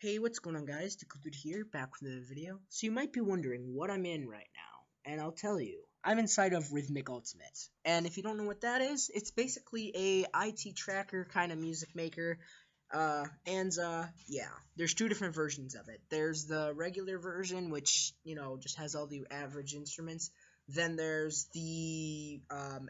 Hey, what's going on, guys? DAcooldude here, back with another video. So you might be wondering what I'm in right now, and I'll tell you. I'm inside of Rytmik Ultimate, and if you don't know what that is, it's basically a IT tracker kind of music maker. Yeah, there's two different versions of it. There's the regular version, which, just has all the average instruments. Then there's the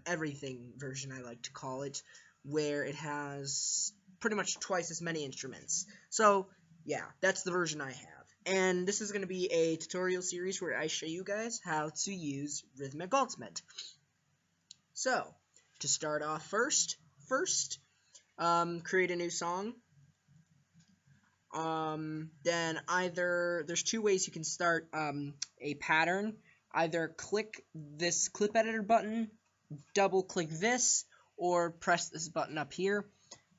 everything version, I like to call it, where it has pretty much twice as many instruments. So yeah, that's the version I have. And this is going to be a tutorial series where I show you guys how to use Rytmik Ultimate. So, to start off first, create a new song. Then there's two ways you can start a pattern. Either click this clip editor button, double click this, or press this button up here.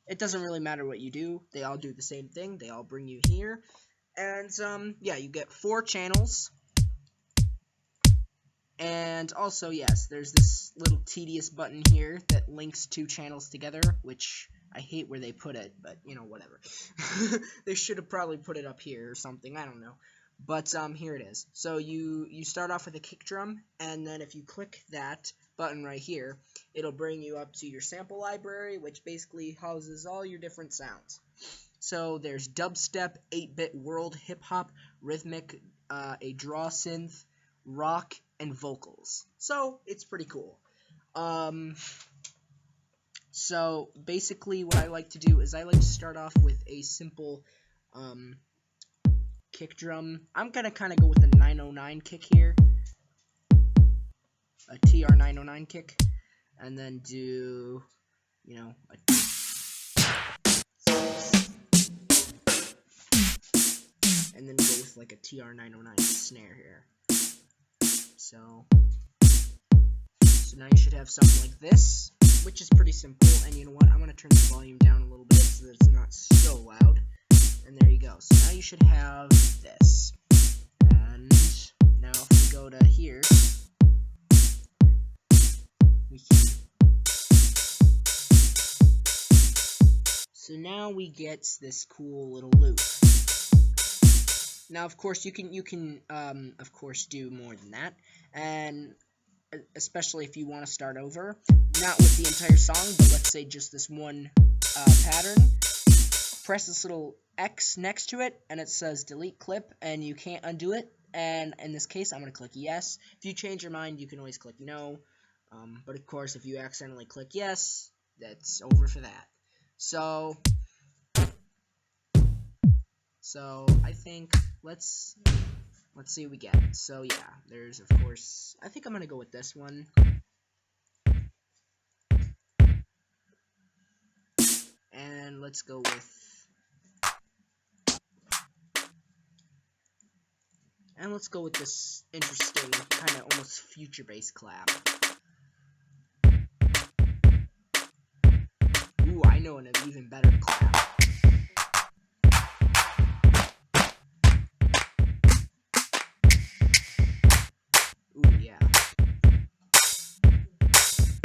It doesn't really matter what you do. They all do the same thing. They all bring you here. And, yeah, you get 4 channels. And also, yes, there's this little tedious button here that links 2 channels together, which I hate where they put it, but, whatever. They should have probably put it up here or something. I don't know. But, here it is. So you start off with a kick drum, and then if you click that button right here, it'll bring you up to your sample library, which basically houses all your different sounds. So there's dubstep, 8-bit world, hip-hop, rhythmic, a draw synth, rock, and vocals. So it's pretty cool. So basically what I like to do is I like to start off with a simple kick drum. I'm gonna kind of go with a 909 kick here, a TR 909 kick, and then do, and then go with like a TR 909 snare here. So now you should have something like this, which is pretty simple. And you know what? I'm gonna turn the volume down a little bit so that it's not so loud. And there you go. So now you should have this. And now if we go to here, so now we get this cool little loop. Now, of course, you can of course do more than that, and especially if you want to start over, not with the entire song, but let's say just this one pattern. Press this little X next to it, and it says delete clip, and you can't undo it. And in this case, I'm going to click yes. If you change your mind, you can always click no. But of course, if you accidentally click yes, that's over for that. So I think let's see what we get. So yeah, there's of course, I think I'm gonna go with this one. And let's go with this interesting kind of almost future bass clap. Ooh, I know an even better clap. Ooh, yeah.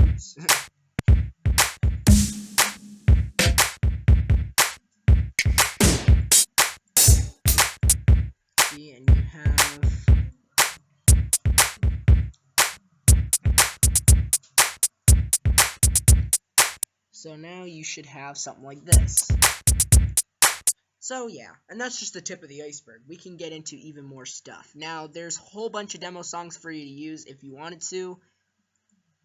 Oops. See, and you have... So now you should have something like this. So yeah, and that's just the tip of the iceberg. We can get into even more stuff. Now, there's a whole bunch of demo songs for you to use if you wanted to.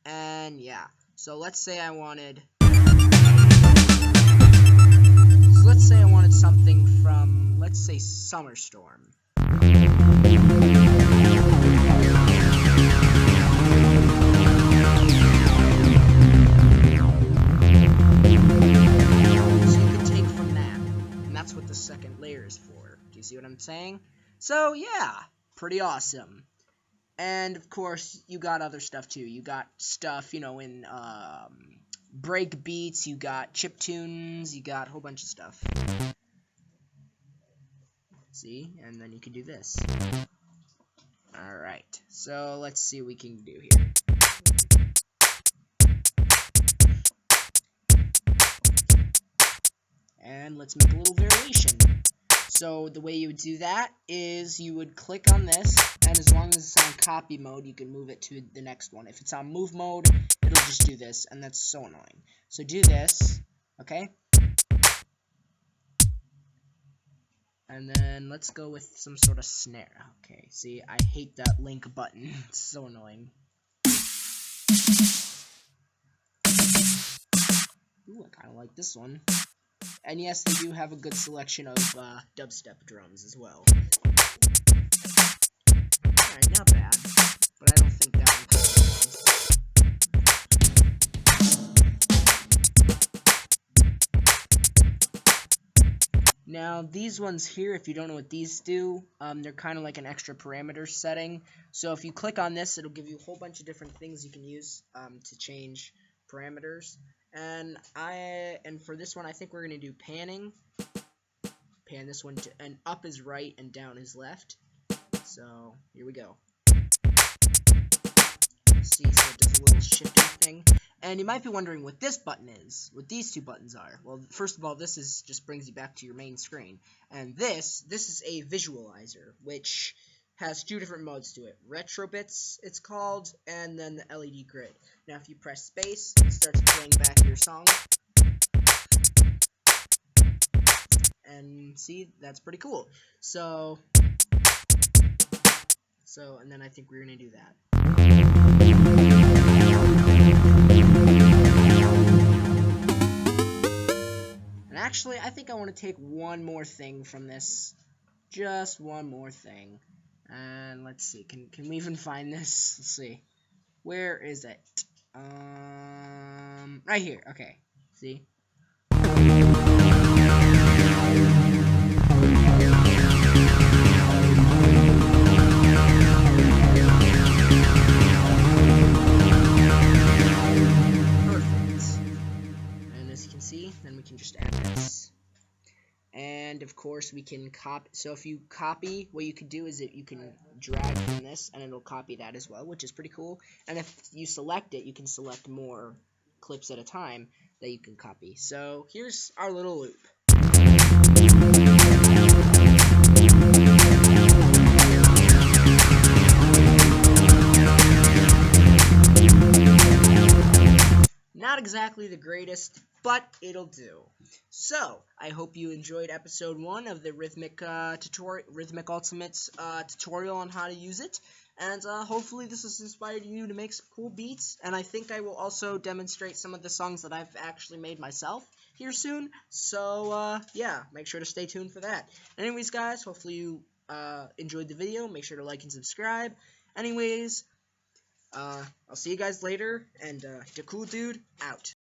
And yeah, so let's say I wanted... something from, let's say, Summer Storm. What the second layer is for. Do you see what I'm saying? So yeah, pretty awesome. And of course, you got other stuff too. You got stuff, in break beats, you got chip tunes, you got a whole bunch of stuff. See? And then you can do this. Alright, so let's see what we can do here. And let's make a little variation. So the way you would do that is you would click on this, and as long as it's on copy mode, you can move it to the next one. If it's on move mode, it'll just do this, and that's so annoying. So do this, okay? And then let's go with some sort of snare. Okay, see, I hate that link button. It's so annoying. Ooh, I kind of like this one. And yes, they do have a good selection of dubstep drums as well. Alright, not bad. But I don't think that one counts. Now, these ones here, if you don't know what these do, they're kind of like an extra parameter setting. So if you click on this, it'll give you a whole bunch of different things you can use to change parameters. And for this one, I think we're going to do panning. Pan this one, and up is right and down is left. So, here we go. See, so it does a little shifting thing. And you might be wondering what this button is, what these two buttons are. Well, first of all, this is just brings you back to your main screen. And this is a visualizer, which has two different modes to it. Retro bits, it's called, and then the LED grid. Now, if you press space, it starts playing back your song. And see, that's pretty cool. So, and then I think we're going to do that. And actually, I think I want to take one more thing from this. Just one more thing. And let's see, can we even find this? Let's see. Where is it? Right here. Okay. See? Then we can just add this. And of course we can copy. So if you copy, what you can do is that you can drag from this and it'll copy that as well, which is pretty cool. And if you select it, you can select more clips at a time that you can copy. So here's our little loop. Not exactly the greatest, but it'll do. So, I hope you enjoyed episode 1 of the Rytmik Ultimate's tutorial on how to use it. And hopefully this has inspired you to make some cool beats. And I think I will also demonstrate some of the songs that I've actually made myself here soon. So, yeah, make sure to stay tuned for that. Anyways, guys, hopefully you enjoyed the video. Make sure to like and subscribe. Anyways, I'll see you guys later, and DAcooldude out.